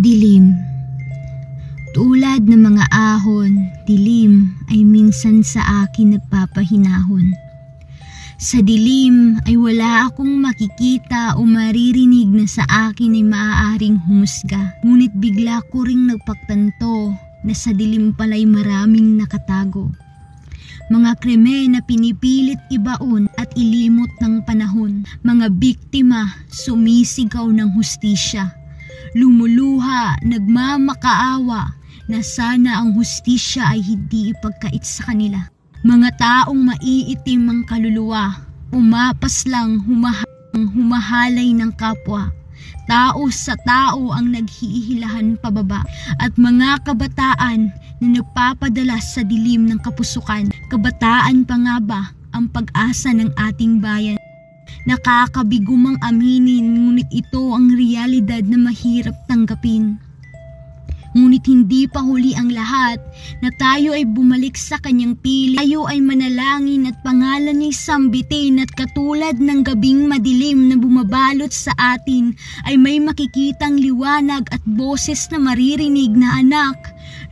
Dilim. Tulad ng mga ahon, dilim ay minsan sa akin nagpapahinahon. Sa dilim ay wala akong makikita o maririnig na sa akin ay maaaring humusga. Ngunit bigla ko ring nagpagtanto na sa dilim pala'y maraming nakatago. Mga krimen na pinipilit ibaon at ilimot ng panahon. Mga biktima sumisigaw ng hustisya. Lumuluha, nagmamakaawa na sana ang hustisya ay hindi ipagkait sa kanila. Mga taong maiitim ang kaluluwa, umapas lang humahalay ng kapwa. Tao sa tao ang naghihilahan pababa at mga kabataan na nagpapadala sa dilim ng kapusukan. Kabataan pa nga ba ang pag-asa ng ating bayan? Nakakabigumang aminin, ngunit ito ang realidad na mahirap tanggapin. Ngunit hindi pa huli ang lahat na tayo ay bumalik sa kanyang piling. Tayo ay manalangin at pangalan niya'y sambitin at katulad ng gabing madilim na bumabalot sa atin ay may makikitang liwanag at boses na maririnig na, "Anak,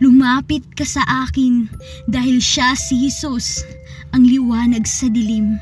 lumapit ka sa akin dahil siya si Jesus, ang liwanag sa dilim."